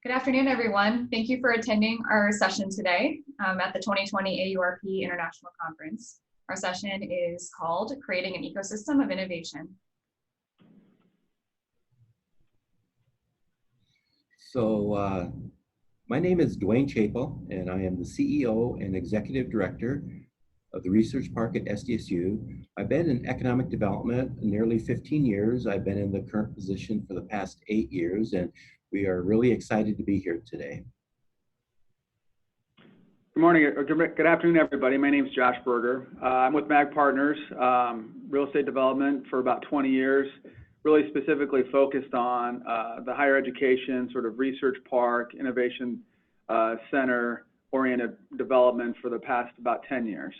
Good afternoon, everyone. Thank you for attending our session today at the 2020 AURP International Conference. Our session is called Creating an Ecosystem of Innovation. So my name is Dwayne Chapel, and I am the CEO and Executive Director of the Research Park at SDSU. I've been in economic development nearly 15 years. I've been in the current position for the past 8 years, and we are really excited to be here today. Good morning, or good afternoon, everybody. My name is Josh Berger. I'm with MAG Partners, real estate development for about 20 years, really specifically focused on the higher education, sort of research park, innovation center oriented development for the past about 10 years.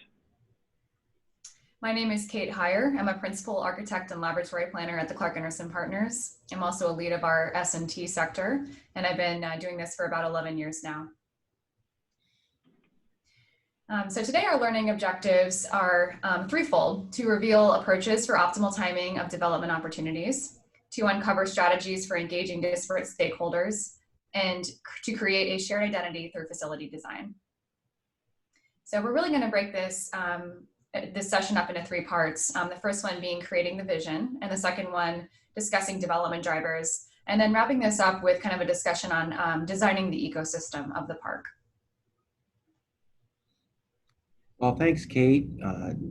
My name is Kate Heyer. I'm a principal architect and laboratory planner at the Clark Anderson Partners. I'm also a lead of our S&T sector, and I've been doing this for about 11 years now. So today our learning objectives are threefold: to reveal approaches for optimal timing of development opportunities, to uncover strategies for engaging disparate stakeholders, and to create a shared identity through facility design. So we're really going to break this session up into three parts. The first one being creating the vision, and the second one discussing development drivers, and then wrapping this up with kind of a discussion on designing the ecosystem of the park. Well, thanks, Kate.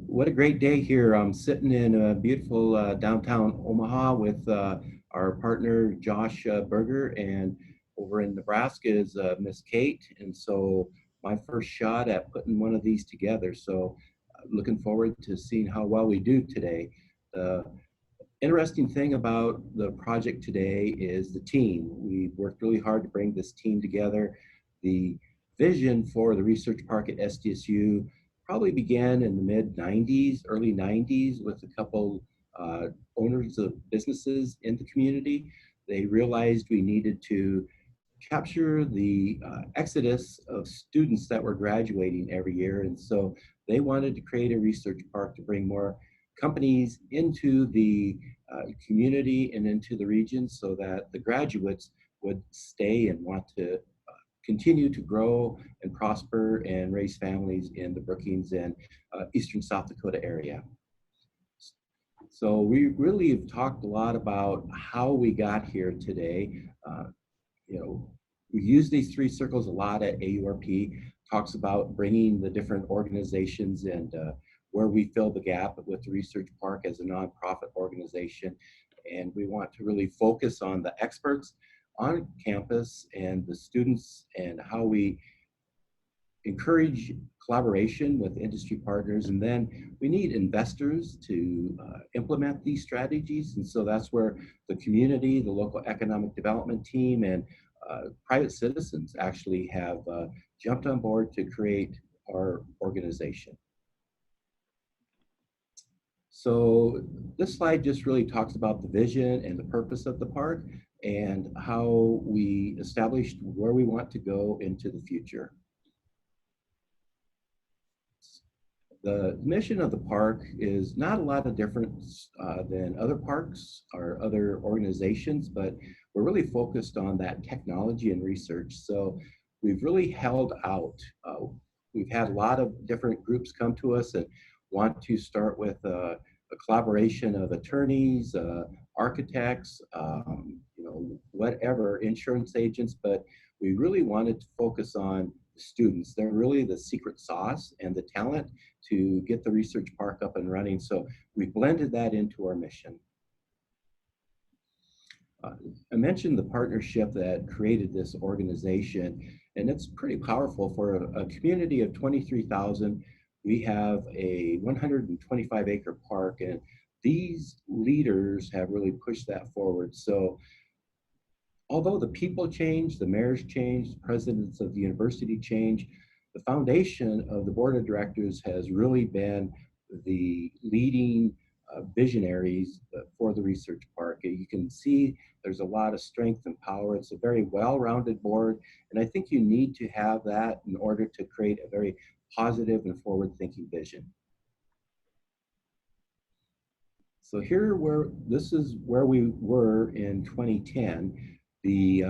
What a great day here. I'm sitting in beautiful downtown Omaha with our partner, Josh Berger, and over in Nebraska is Miss Kate. And so my first shot at putting one of these together. So looking forward to seeing how well we do today. The interesting thing about the project today is the team. We've worked really hard to bring this team together. The vision for the research park at SDSU probably began in the mid-90s, early 90s, with a couple owners of businesses in the community. They realized we needed to capture the exodus of students that were graduating every year. And so they wanted to create a research park to bring more companies into the community and into the region so that the graduates would stay and want to continue to grow and prosper and raise families in the Brookings and eastern South Dakota area. So we really have talked a lot about how we got here today. We use these three circles a lot at AURP, talks about bringing the different organizations and where we fill the gap with the research park as a nonprofit organization. And we want to really focus on the experts on campus and the students and how we encourage collaboration with industry partners. And then we need investors to implement these strategies. And so that's where the community, the local economic development team, and private citizens actually have jumped on board to create our organization. So this slide just really talks about the vision and the purpose of the park and how we established where we want to go into the future. The mission of the park is not a lot of different than other parks or other organizations, but we're really focused on that technology and research. So we've really held out. We've had a lot of different groups come to us and want to start with a collaboration of attorneys, architects, whatever, insurance agents, but we really wanted to focus on the students. They're really the secret sauce and the talent to get the research park up and running. So we blended that into our mission. I mentioned the partnership that created this organization, and it's pretty powerful for a community of 23,000. We have a 125-acre park, and these leaders have really pushed that forward. So although the people change, the mayors change, the presidents of the university change, the foundation of the board of directors has really been the leading visionaries for the research park. You can see there's a lot of strength and power. It's a very well-rounded board, and I think you need to have that in order to create a very positive and forward-thinking vision. So this is where we were in 2010. The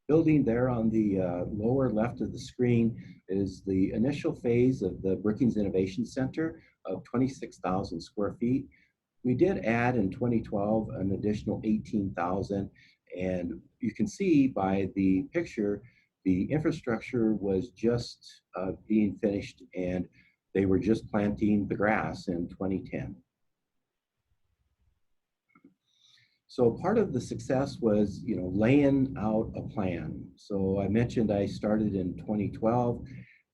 building there on the lower left of the screen is the initial phase of the Brookings Innovation Center of 26,000 square feet. We did add in 2012 an additional 18,000, and you can see by the picture, the infrastructure was just being finished, and they were just planting the grass in 2010. So part of the success was, laying out a plan. So I mentioned I started in 2012.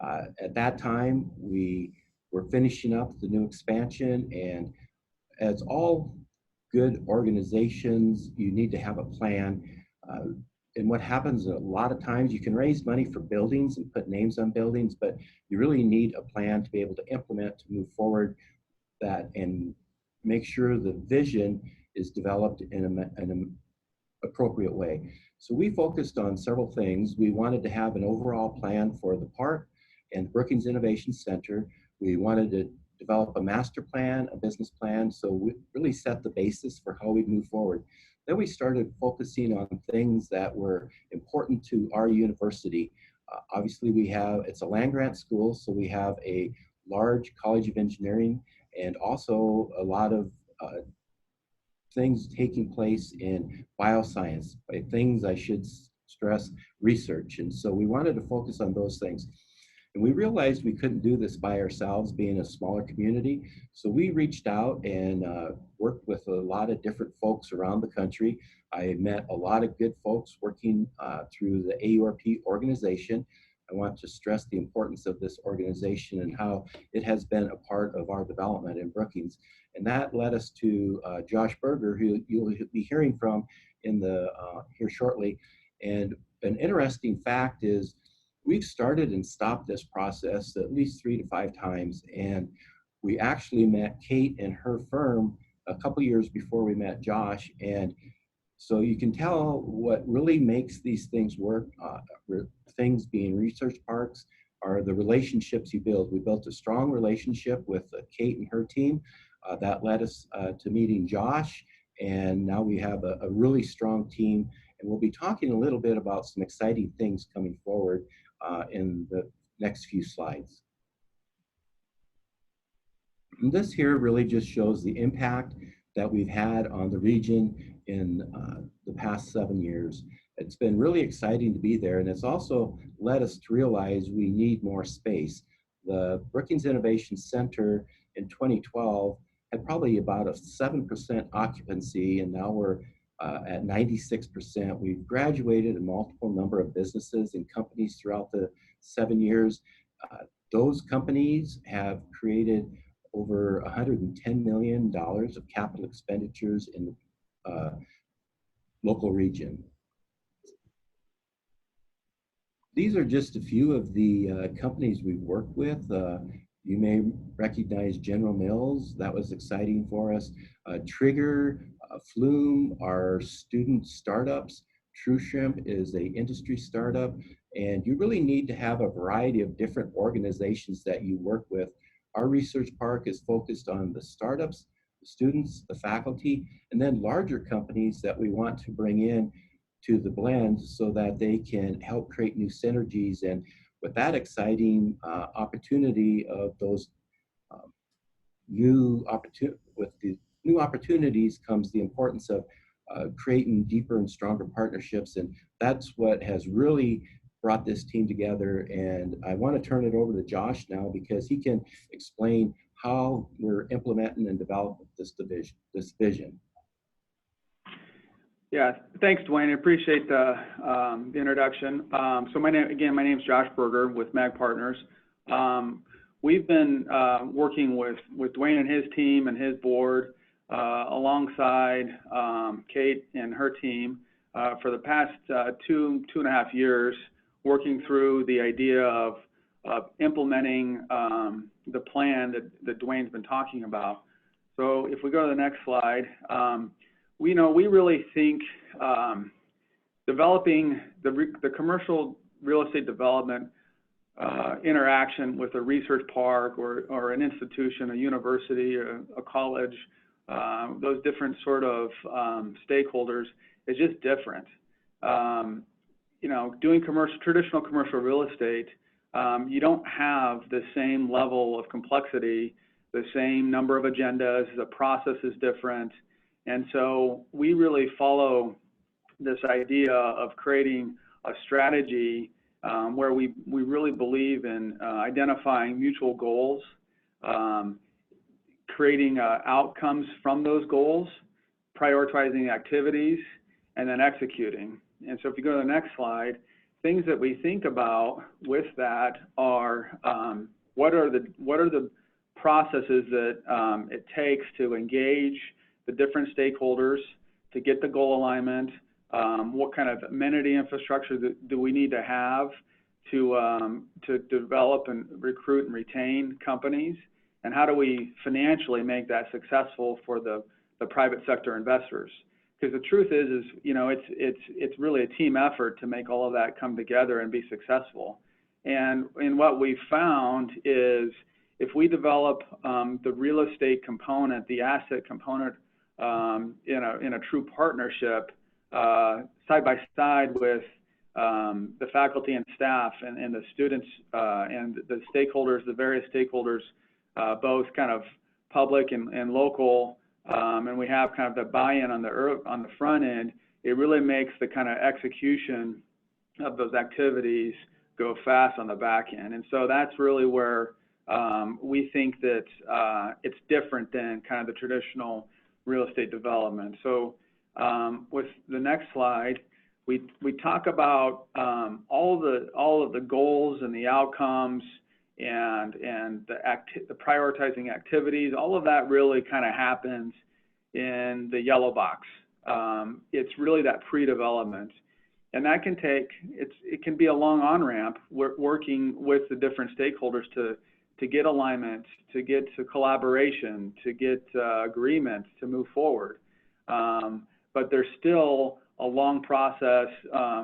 At that time, we were finishing up the new expansion, and as all good organizations, you need to have a plan. Uh, and what happens a lot of times, you can raise money for buildings and put names on buildings, but you really need a plan to be able to implement to move forward that and make sure the vision is developed in an appropriate way. So we focused on several things. We wanted to have an overall plan for the park and Brookings Innovation Center. We wanted to develop a master plan, a business plan, so we really set the basis for how we move forward. Then we started focusing on things that were important to our university. Obviously, it's a land grant school, so we have a large College of Engineering and also a lot of things taking place in bioscience, by things I should stress, research. And so we wanted to focus on those things. And we realized we couldn't do this by ourselves, being a smaller community. So we reached out and worked with a lot of different folks around the country. I met a lot of good folks working through the AURP organization. I want to stress the importance of this organization and how it has been a part of our development in Brookings. And that led us to Josh Berger, who you'll be hearing from in here shortly. And an interesting fact is we've started and stopped this process at least 3 to 5 times. And we actually met Kate and her firm a couple years before we met Josh. And so you can tell what really makes these things work, things being research parks, are the relationships you build. We built a strong relationship with Kate and her team. That led us to meeting Josh, and now we have a really strong team. And we'll be talking a little bit about some exciting things coming forward in the next few slides. And this here really just shows the impact that we've had on the region in the past 7 years. It's been really exciting to be there, and it's also led us to realize we need more space. The Brookings Innovation Center in 2012 had probably about a 7% occupancy, and now we're at 96%. We've graduated a multiple number of businesses and companies throughout the 7 years. Those companies have created over $110 million of capital expenditures in the local region. These are just a few of the companies we've worked with. You may recognize General Mills. That was exciting for us. Trigger, Flume are student startups. True Shrimp is an industry startup. And you really need to have a variety of different organizations that you work with. Our research park is focused on the startups, the students, the faculty, and then larger companies that we want to bring in to the blend so that they can help create new synergies. And with that exciting opportunity of those with the new opportunities comes the importance of creating deeper and stronger partnerships. And that's what has really brought this team together. And I want to turn it over to Josh now because he can explain how we're implementing and developing this vision. Yeah, thanks, Dwayne. I appreciate the introduction. So my name is Josh Berger with MAG Partners. We've been working with Dwayne and his team and his board alongside Kate and her team for the past 2.5 years, working through the idea of implementing the plan that Dwayne's been talking about. So if we go to the next slide, we really think developing the commercial real estate development interaction with a research park or an institution, a university, a college, those different sort of stakeholders is just different. doing traditional commercial real estate, you don't have the same level of complexity, the same number of agendas, the process is different. And so we really follow this idea of creating a strategy where we really believe in identifying mutual goals, creating outcomes from those goals, prioritizing activities, and then executing. And so if you go to the next slide, things that we think about with that are what are the processes that it takes to engage the different stakeholders to get the goal alignment, what kind of amenity infrastructure do we need to have to develop and recruit and retain companies, and how do we financially make that successful for the private sector investors? Because the truth is it's really a team effort to make all of that come together and be successful. And what we found is if we develop the real estate component, the asset component in a true partnership, side by side with the faculty and staff and the students and the stakeholders, the various stakeholders, both kind of public and local, and we have kind of the buy-in on the front end, it really makes the kind of execution of those activities go fast on the back end. And so that's really where we think that it's different than kind of the traditional real estate development. So with the next slide, we talk about all of the goals and the outcomes and the prioritizing activities. All of that really kind of happens in the yellow box. It's really that pre-development, and that can take it can be a long on-ramp working with the different stakeholders to get alignment, to get to collaboration, to get agreements to move forward. But there's still a long process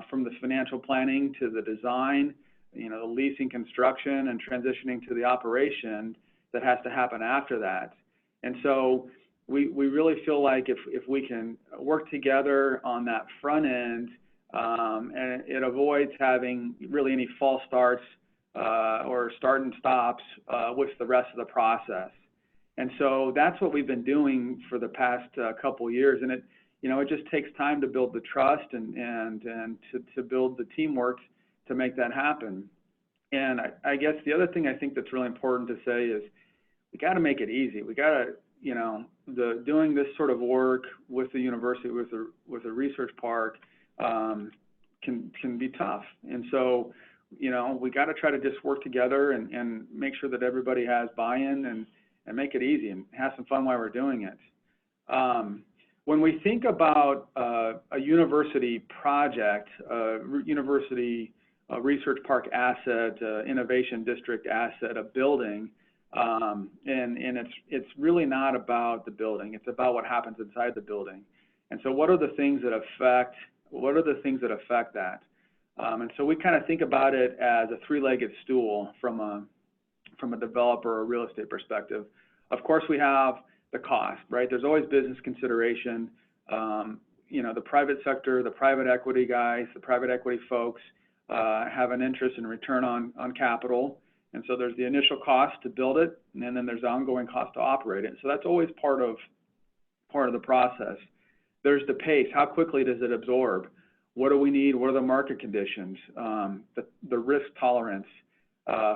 from the financial planning to the design, the leasing, construction, and transitioning to the operation that has to happen after that. And so we really feel like if we can work together on that front end, and it avoids having really any false starts or start and stops with the rest of the process. And so that's what we've been doing for the past couple of years. And it just takes time to build the trust and to build the teamwork to make that happen. And I guess the other thing I think that's really important to say is we got to make it easy. We got to, doing this sort of work with the university, with a research park, can be tough. And so, we got to try to just work together and make sure that everybody has buy-in and make it easy and have some fun while we're doing it. When we think about a university project, university research park asset, innovation district asset, a building, and it's really not about the building. It's about what happens inside the building. And so, what are the things that affect that? And so we kind of think about it as a three-legged stool from a developer or real estate perspective. Of course, we have the cost, right? There's always business consideration. The private sector, the private equity guys, the private equity folks have an interest in return on capital. And so there's the initial cost to build it, and then there's the ongoing cost to operate it. So that's always part of the process. There's the pace. How quickly does it absorb? What do we need? What are the market conditions? The risk tolerance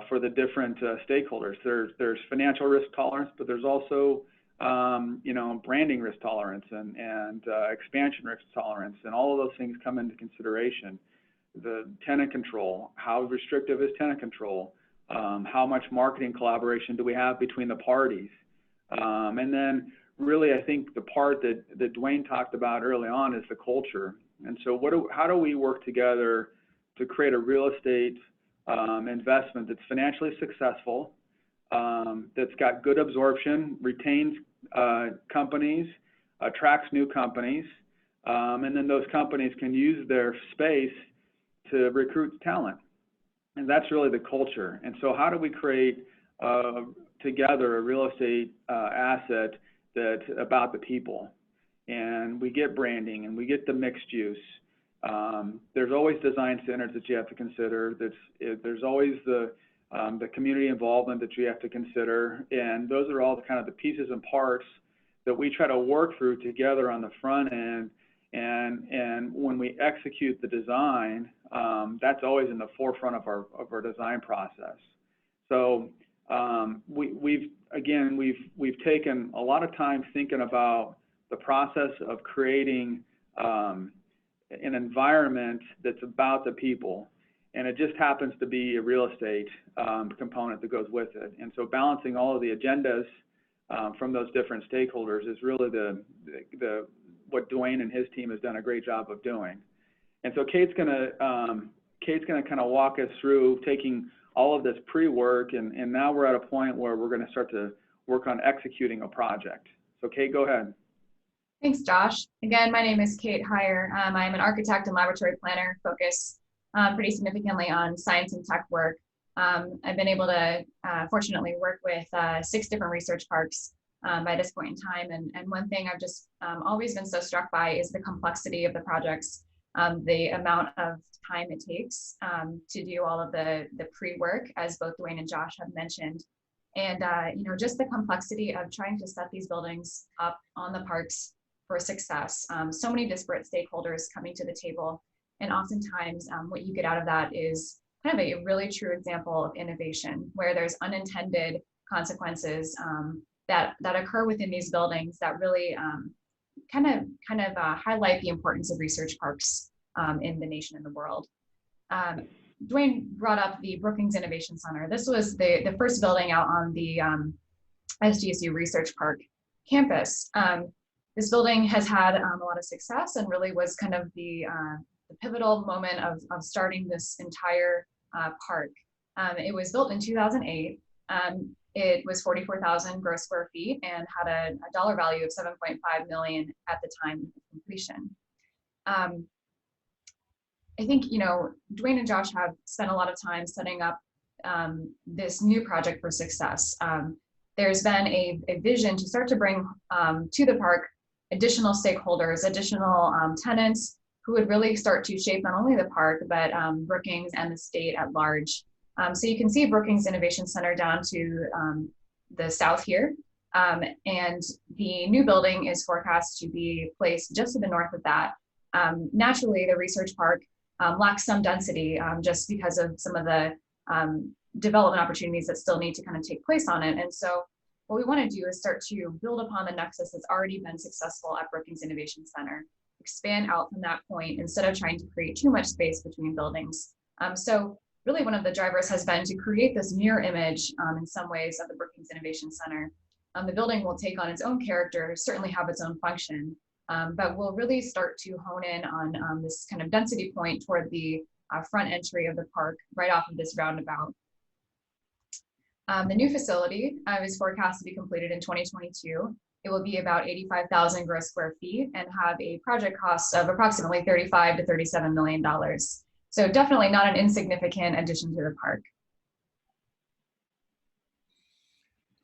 for the different stakeholders. There's financial risk tolerance, but there's also branding risk tolerance and expansion risk tolerance, and all of those things come into consideration. The tenant control. How restrictive is tenant control? How much marketing collaboration do we have between the parties? And then really, I think the part that Dwayne talked about early on is the culture. And so how do we work together to create a real estate investment that's financially successful, that's got good absorption, retains companies, attracts new companies, and then those companies can use their space to recruit talent. And that's really the culture. And so how do we create together a real estate asset that's about the people? And we get branding, and we get the mixed use, There's always design standards that you have to consider. There's always the community involvement that you have to consider, and those are all the kind of the pieces and parts that we try to work through together on the front end. And when we execute the design, that's always in the forefront of our design process. So we've taken a lot of time thinking about the process of creating an environment that's about the people, and it just happens to be a real estate component that goes with it. And so balancing all of the agendas from those different stakeholders is really what Dwayne and his team has done a great job of doing. And so Kate's gonna kind of walk us through taking all of this pre-work, and now we're at a point where we're gonna start to work on executing a project. So Kate, go ahead. Thanks, Josh. Again, my name is Kate Heyer. I'm an architect and laboratory planner focused pretty significantly on science and tech work. I've been able to, fortunately, work with 6 different research parks by this point in time. And one thing I've just always been so struck by is the complexity of the projects, the amount of time it takes to do all of the pre-work, as both Dwayne and Josh have mentioned. And just the complexity of trying to set these buildings up on the parks for success. So many disparate stakeholders coming to the table. And oftentimes what you get out of that is kind of a really true example of innovation, where there's unintended consequences that occur within these buildings that really kind of highlight the importance of research parks in the nation and the world. Dwayne brought up the Brookings Innovation Center. This was the first building out on the SDSU Research Park campus. This building has had a lot of success and really was kind of the pivotal moment of starting this entire park. It was built in 2008. It was 44,000 gross square feet and had a dollar value of $7.5 million at the time of completion. I think, Dwayne and Josh have spent a lot of time setting up this new project for success. There's been a vision to start to bring to the park additional stakeholders, additional tenants who would really start to shape not only the park, but Brookings and the state at large. So you can see Brookings Innovation Center down to the south here. And the new building is forecast to be placed just to the north of that. Naturally, the research park lacks some density just because of some of the development opportunities that still need to kind of take place on it. And so what we want to do is start to build upon the nexus that's already been successful at Brookings Innovation Center, expand out from that point instead of trying to create too much space between buildings. So really one of the drivers has been to create this mirror image in some ways of the Brookings Innovation Center. The building will take on its own character, certainly have its own function, but we'll really start to hone in on this kind of density point toward the front entry of the park right off of this roundabout. The new facility is forecast to be completed in 2022. It will be about 85,000 gross square feet and have a project cost of approximately $35 to $37 million. So definitely not an insignificant addition to the park.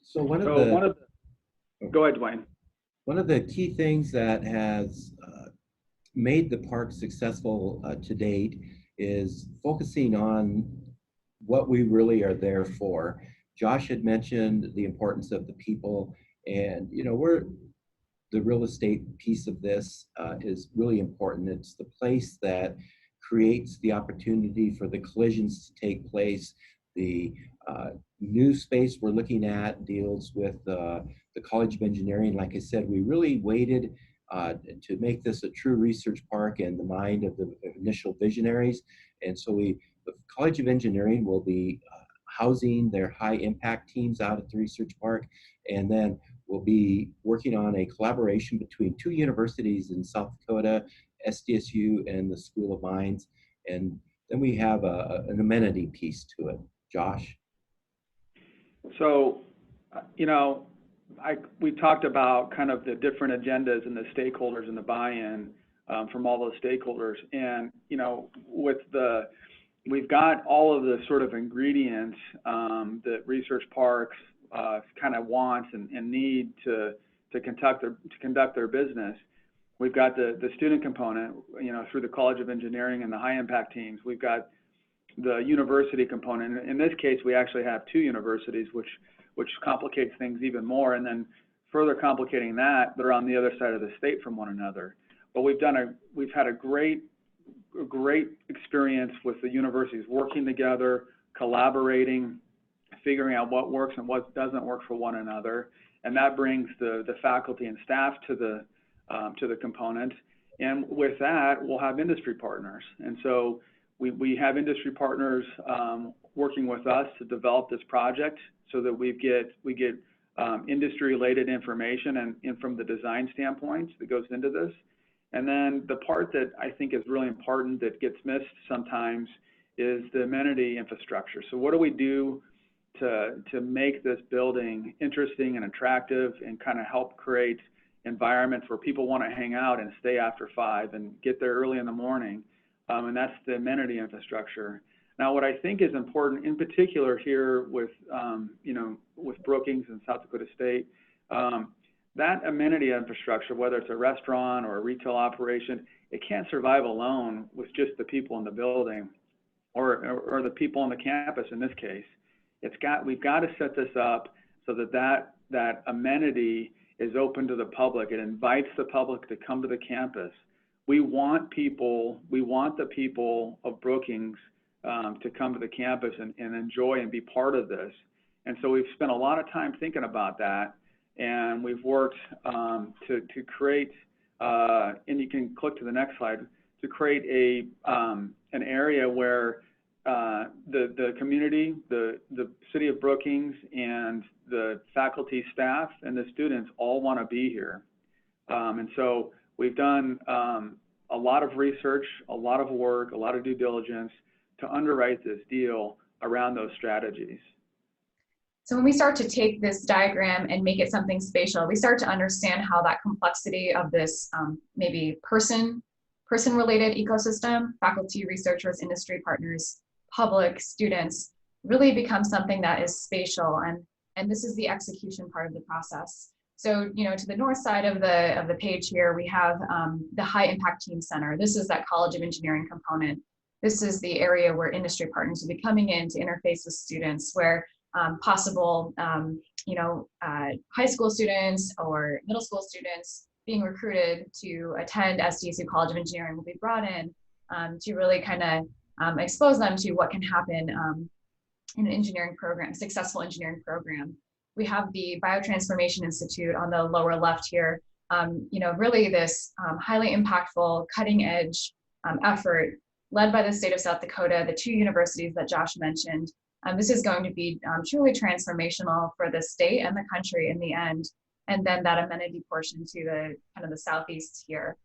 So go ahead, Dwayne. One of the key things that has made the park successful to date is focusing on what we really are there for. Josh had mentioned the importance of the people, and the real estate piece of this is really important. It's the place that creates the opportunity for the collisions to take place. The new space we're looking at deals with the College of Engineering. Like I said, we really waited to make this a true research park in the mind of the initial visionaries. And so the College of Engineering will be housing their high impact teams out at the research park. And then we'll be working on a collaboration between 2 universities in South Dakota, SDSU and the School of Mines. And then we have an amenity piece to it. Josh? So, we talked about kind of the different agendas and the stakeholders and the buy-in from all those stakeholders. And, we've got all of the sort of ingredients that research parks kind of want and need to conduct their business. We've got the student component, through the College of Engineering and the high impact teams. We've got the university component. In this case, we actually have 2 universities, which complicates things even more. And then further complicating that, they're on the other side of the state from one another. But we've had a great experience with the universities working together, collaborating, figuring out what works and what doesn't work for one another. And that brings the faculty and staff to the component. And with that, we'll have industry partners. And so we have industry partners working with us to develop this project so that we get industry-related information and from the design standpoint that goes into this. And then the part that I think is really important that gets missed sometimes is the amenity infrastructure. So what do we do to make this building interesting and attractive and kind of help create environments where people want to hang out and stay after 5 and get there early in the morning? And that's the amenity infrastructure. Now, what I think is important, in particular here with Brookings and South Dakota State, that amenity infrastructure, whether it's a restaurant or a retail operation, it can't survive alone with just the people in the building or the people on the campus in this case. We've got to set this up so that amenity is open to the public. It invites the public to come to the campus. We want the people of Brookings to come to the campus and enjoy and be part of this. And so we've spent a lot of time thinking about that, and we've worked to create, and you can click to the next slide, to create an area where the community, the city of Brookings, and the faculty, staff, and the students all want to be here. And so we've done a lot of research, a lot of work, a lot of due diligence to underwrite this deal around those strategies. So when we start to take this diagram and make it something spatial, we start to understand how that complexity of this maybe person-related ecosystem, faculty, researchers, industry partners, public, students, really becomes something that is spatial, and this is the execution part of the process. So, to the north side of the page here, we have the High Impact Team Center. This is that College of Engineering component. This is the area where industry partners will be coming in to interface with students, where possible, high school students or middle school students being recruited to attend SDSU College of Engineering will be brought in to really kind of expose them to what can happen in an engineering program, successful engineering program. We have the Biotransformation Institute on the lower left here. Really this highly impactful, cutting edge effort led by the state of South Dakota, the 2 universities that Josh mentioned. This is going to be truly transformational for the state and the country in the end. And then that amenity portion to the kind of the southeast here.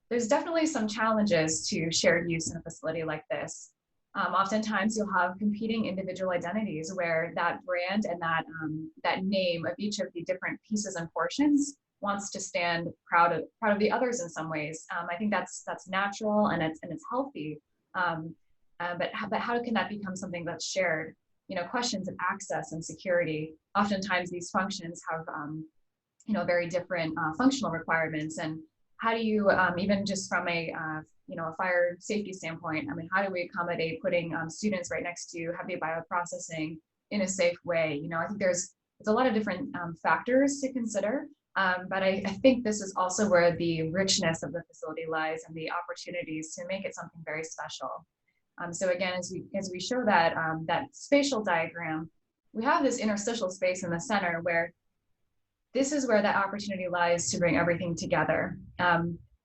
There's definitely some challenges to shared use in a facility like this. Oftentimes you'll have competing individual identities where that brand and that name of each of the different pieces and portions wants to stand proud of the others in some ways. I think that's natural and it's healthy. But how can that become something that's shared? Questions of access and security. Oftentimes these functions have very different functional requirements, and how do you even just from a fire safety standpoint, how do we accommodate putting students right next to heavy bioprocessing in a safe way? I think there's a lot of different factors to consider, but I think this is also where the richness of the facility lies and the opportunities to make it something very special. So again, as we show that spatial diagram, we have this interstitial space in the center where this is where that opportunity lies to bring everything together.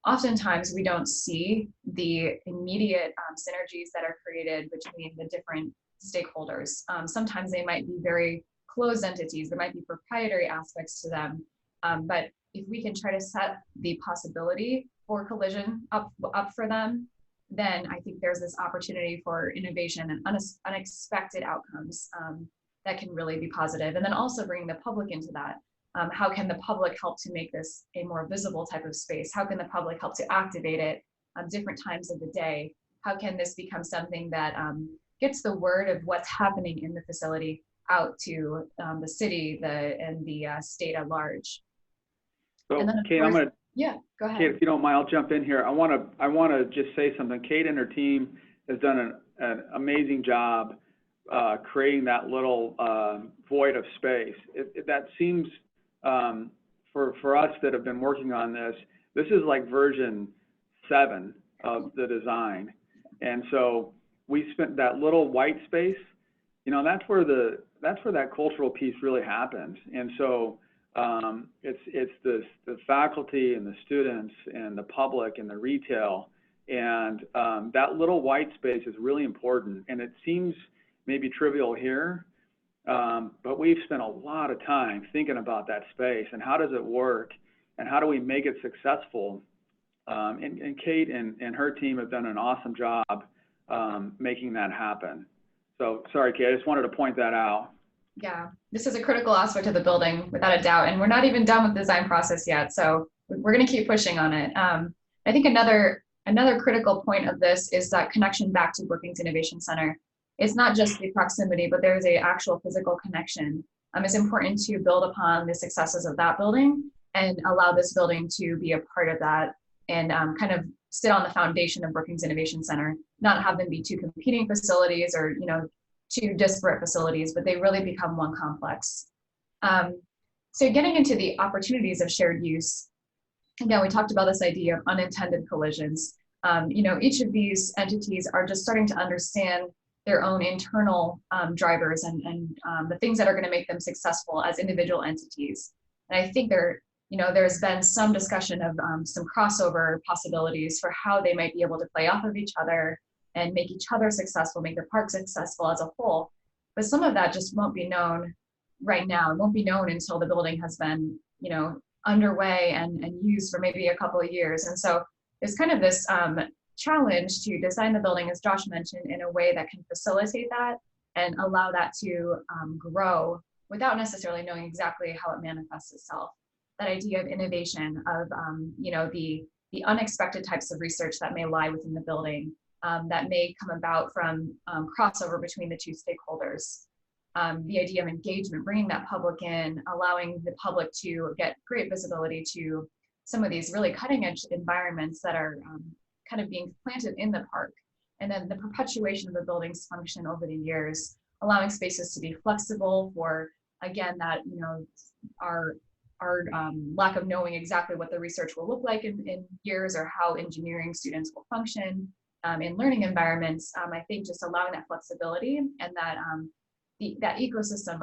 Oftentimes we don't see the immediate synergies that are created between the different stakeholders. Sometimes they might be very closed entities, there might be proprietary aspects to them, but if we can try to set the possibility for collision up for them, then I think there's this opportunity for innovation and unexpected outcomes that can really be positive. And then also bringing the public into that. How can the public help to make this a more visible type of space? How can the public help to activate it at different times of the day? How can this become something that gets the word of what's happening in the facility out to the city and the state at large? So, Kate, I'm going to Yeah, go Kate, ahead. if you don't mind, I'll jump in here. I want to just say something. Kate and her team has done an amazing job creating that little void of space. That seems for us that have been working on this, this is like version 7 of the design, and so we spent that little white space. You know, that's where that cultural piece really happens, and so. It's the faculty and the students and the public and the retail, and that little white space is really important. And it seems maybe trivial here, but we've spent a lot of time thinking about that space and how does it work and how do we make it successful. And Kate and her team have done an awesome job making that happen. So sorry, Kate, I just wanted to point that out. Yeah, this is a critical aspect of the building, without a doubt. And we're not even done with the design process yet. So we're going to keep pushing on it. I think another critical point of this is that connection back to Brookings Innovation Center. It's not just the proximity, but there's a actual physical connection. It's important to build upon the successes of that building and allow this building to be a part of that and kind of sit on the foundation of Brookings Innovation Center, not have them be two competing facilities or, you know, two disparate facilities, but they really become one complex. So getting into the opportunities of shared use, again, we talked about this idea of unintended collisions. You know, each of these entities are just starting to understand their own internal drivers and the things that are going to make them successful as individual entities. And I think there's been some discussion of some crossover possibilities for how they might be able to play off of each other and make each other successful, make the park successful as a whole. But some of that just won't be known right now. It won't be known until the building has been, you know, underway and used for maybe a couple of years. And so there's kind of this challenge to design the building, as Josh mentioned, in a way that can facilitate that and allow that to grow without necessarily knowing exactly how it manifests itself. That idea of innovation, of you know, the unexpected types of research that may lie within the building, that may come about from crossover between the two stakeholders. The idea of engagement, bringing that public in, allowing the public to get great visibility to some of these really cutting edge environments that are kind of being planted in the park. And then the perpetuation of the building's function over the years, allowing spaces to be flexible for, again, that, you know, our lack of knowing exactly what the research will look like in years or how engineering students will function in learning environments. I think just allowing that flexibility and that that ecosystem,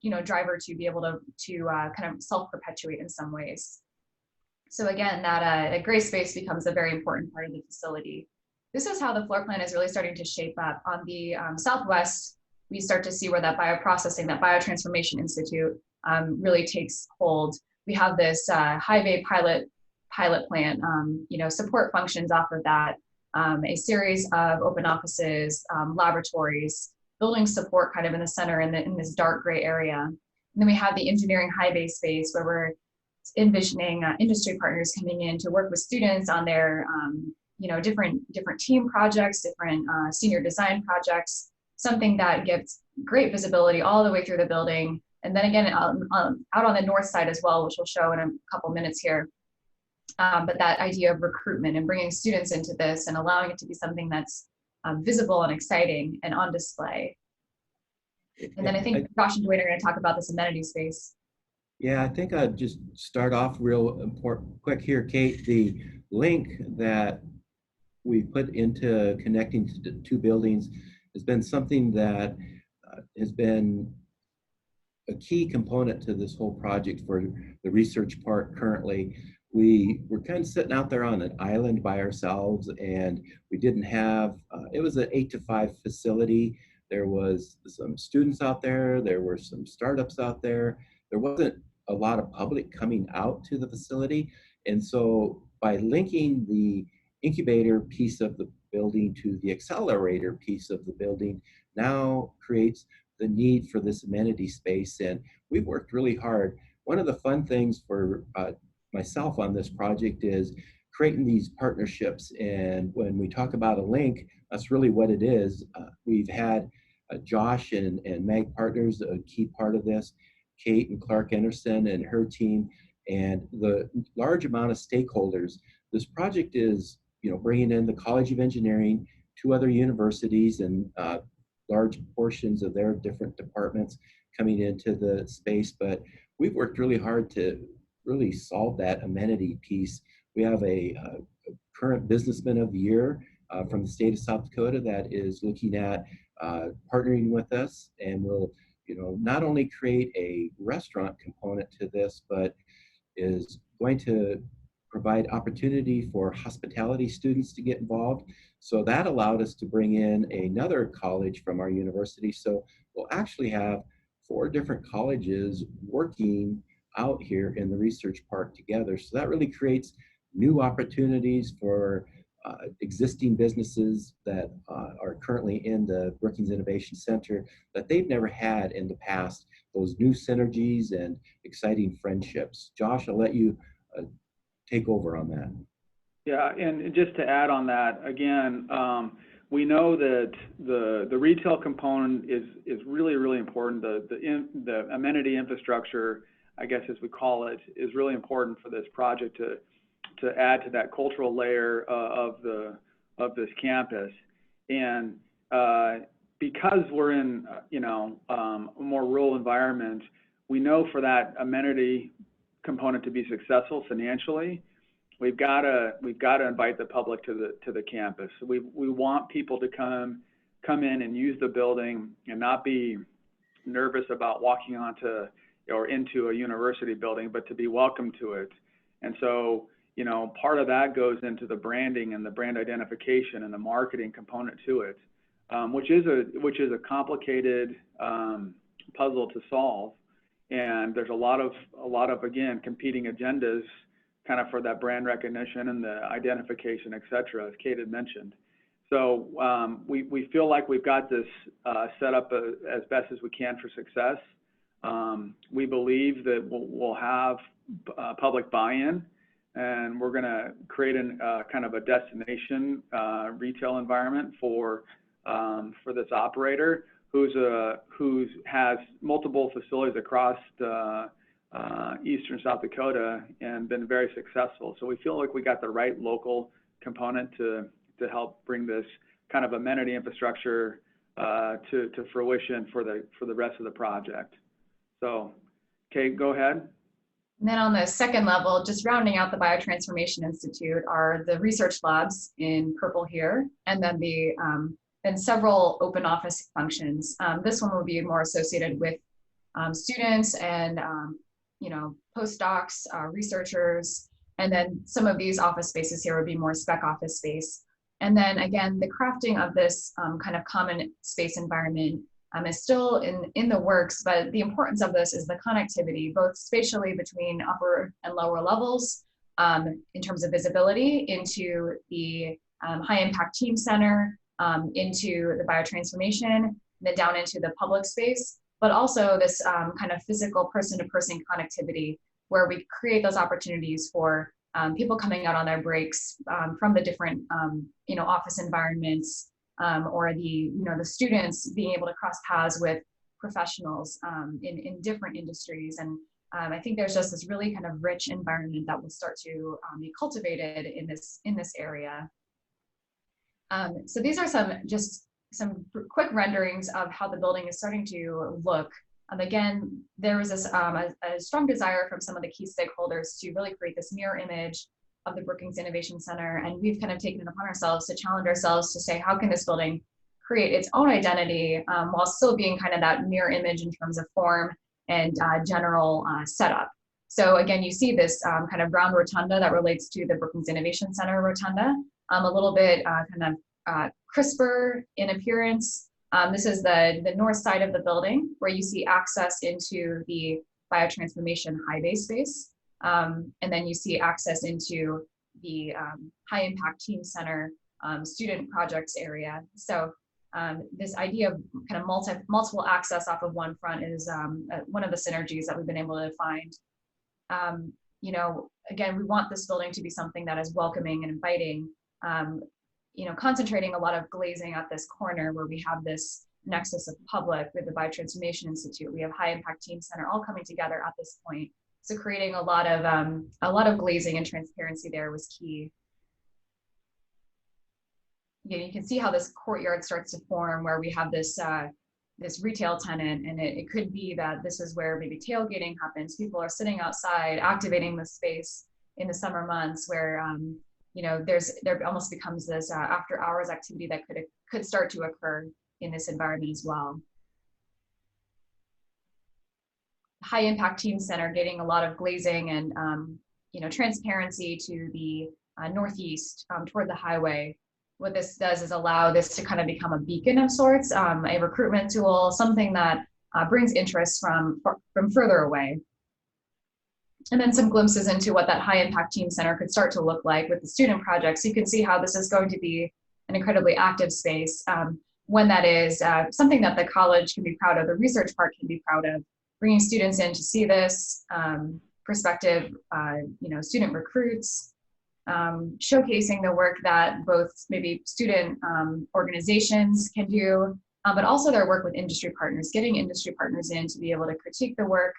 you know, driver to be able to kind of self-perpetuate in some ways. So again, that gray space becomes a very important part of the facility. This is how the floor plan is really starting to shape up. On the southwest, we start to see where that bioprocessing, that Biotransformation Institute really takes hold. We have this high bay pilot plant, you know, support functions off of that, a series of open offices, laboratories, building support kind of in the center in this dark gray area. And then we have the engineering high bay space where we're envisioning industry partners coming in to work with students on their you know, different team projects, different senior design projects, something that gives great visibility all the way through the building. And then again, out on the north side as well, which we'll show in a couple minutes here. But that idea of recruitment and bringing students into this and allowing it to be something that's visible and exciting and on display. And then I think Josh and Dwayne are going to talk about this amenity space. Yeah, I think I'd just start off real quick here, Kate. The link that we put into connecting to the two buildings has been something that has been a key component to this whole project for the research part currently. We were kind of sitting out there on an island by ourselves, and we didn't have, it was an 8 to 5 facility. There was some students out there, there were some startups out there. There wasn't a lot of public coming out to the facility. And so by linking the incubator piece of the building to the accelerator piece of the building now creates the need for this amenity space. And we've worked really hard. One of the fun things for myself on this project is creating these partnerships. And when we talk about a link, that's really what it is. We've had Josh and Mag Partners, a key part of this, Kate and Clark Anderson and her team and the large amount of stakeholders. This project is, bringing in the College of Engineering, two other universities, and large portions of their different departments coming into the space. But we've worked really hard to really solve that amenity piece. We have a current Businessman of the Year from the state of South Dakota that is looking at partnering with us, and will, not only create a restaurant component to this, but is going to provide opportunity for hospitality students to get involved. So that allowed us to bring in another college from our university. So we'll actually have 4 different colleges working out here in the research park together. So that really creates new opportunities for existing businesses that are currently in the Brookings Innovation Center that they've never had in the past, those new synergies and exciting friendships. Josh, I'll let you take over on that. Yeah, and just to add on that, again, we know that the retail component is really, really important. The amenity infrastructure, I guess as we call it, is really important for this project to add to that cultural layer of this campus. And because we're in a more rural environment, we know for that amenity component to be successful financially, we've got to invite the public to the campus. We want people to come in and use the building and not be nervous about walking onto or into a university building, but to be welcome to it. And so, part of that goes into the branding and the brand identification and the marketing component to it, which is a complicated puzzle to solve. And there's a lot of again competing agendas kind of for that brand recognition and the identification, et cetera, as Kate had mentioned. So we feel like we've got this set up as best as we can for success. We believe that we'll have public buy-in, and we're going to create kind of a destination retail environment for this operator who has multiple facilities across eastern South Dakota and been very successful. So we feel like we got the right local component to help bring this kind of amenity infrastructure to fruition for the rest of the project. So, Kate, go ahead. And then on the second level, just rounding out the Biotransformation Institute, are the research labs in purple here, and then and several open office functions. This one will be more associated with students and postdocs, researchers, and then some of these office spaces here would be more spec office space. And then again, the crafting of this kind of common space environment is still in the works, but the importance of this is the connectivity, both spatially between upper and lower levels, in terms of visibility into the high impact team center, into the biotransformation, then down into the public space, but also this kind of physical person-to-person connectivity where we create those opportunities for people coming out on their breaks from the different office environments, or the students being able to cross paths with professionals in different industries. And I think there's just this really kind of rich environment that will start to be cultivated in this area. So these are some quick renderings of how the building is starting to look. Again, there was this a strong desire from some of the key stakeholders to really create this mirror image of the Brookings Innovation Center, and we've kind of taken it upon ourselves to challenge ourselves to say, how can this building create its own identity while still being kind of that mirror image in terms of form and general setup. So again, you see this kind of round rotunda that relates to the Brookings Innovation Center rotunda, a little bit kind of crisper in appearance. This is the north side of the building where you see access into the biotransformation high bay space. And then you see access into the high impact team center student projects area. So this idea of kind of multiple access off of one front is one of the synergies that we've been able to find. Again, we want this building to be something that is welcoming and inviting, concentrating a lot of glazing at this corner where we have this nexus of public with the Biotransformation Institute. We have High Impact Team Center all coming together at this point. So creating a lot of glazing and transparency there was key. Again, you can see how this courtyard starts to form where we have this this retail tenant, and it could be that this is where maybe tailgating happens. People are sitting outside, activating the space in the summer months where you know, there almost becomes this after hours activity that could start to occur in this environment as well. High impact team center getting a lot of glazing and you know, transparency to the northeast toward the highway. What this does is allow this to kind of become a beacon of sorts, a recruitment tool, something that brings interest from further away. And then some glimpses into what that high impact team center could start to look like with the student projects. So you can see how this is going to be an incredibly active space. When that is something that the college can be proud of, the research part can be proud of, bringing students in to see this, prospective you know, student recruits, showcasing the work that both maybe student organizations can do, but also their work with industry partners, getting industry partners in to be able to critique the work,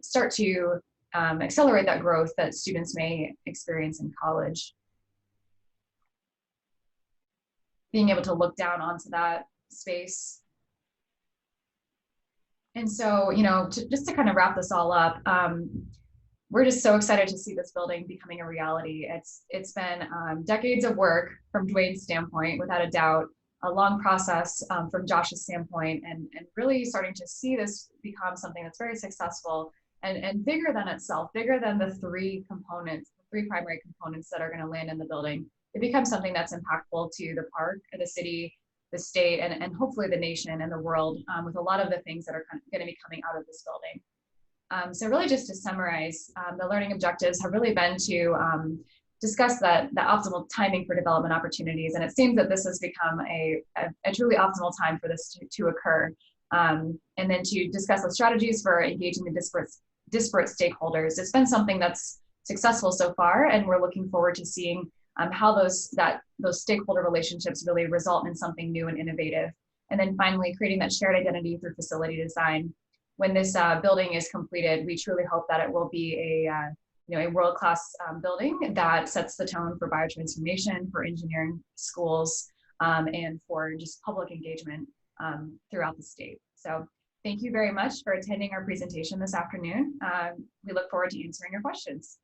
start to accelerate that growth that students may experience in college. Being able to look down onto that space. And so, you know, just to kind of wrap this all up, we're just so excited to see this building becoming a reality. It's been decades of work from Dwayne's standpoint, without a doubt, a long process from Josh's standpoint, and really starting to see this become something that's very successful and bigger than itself, bigger than the three components, the three primary components that are going to land in the building. It becomes something that's impactful to the park, the city, the state, and hopefully the nation and the world, with a lot of the things that are going to be coming out of this building. So really just to summarize, the learning objectives have really been to discuss the optimal timing for development opportunities. And it seems that this has become a truly optimal time for this to occur. And then to discuss the strategies for engaging the disparate stakeholders. It's been something that's successful so far, and we're looking forward to seeing how those stakeholder relationships really result in something new and innovative. And then finally, creating that shared identity through facility design. When this building is completed, we truly hope that it will be a world-class building that sets the tone for biotransformation, for engineering schools, and for just public engagement throughout the state. So thank you very much for attending our presentation this afternoon. We look forward to answering your questions.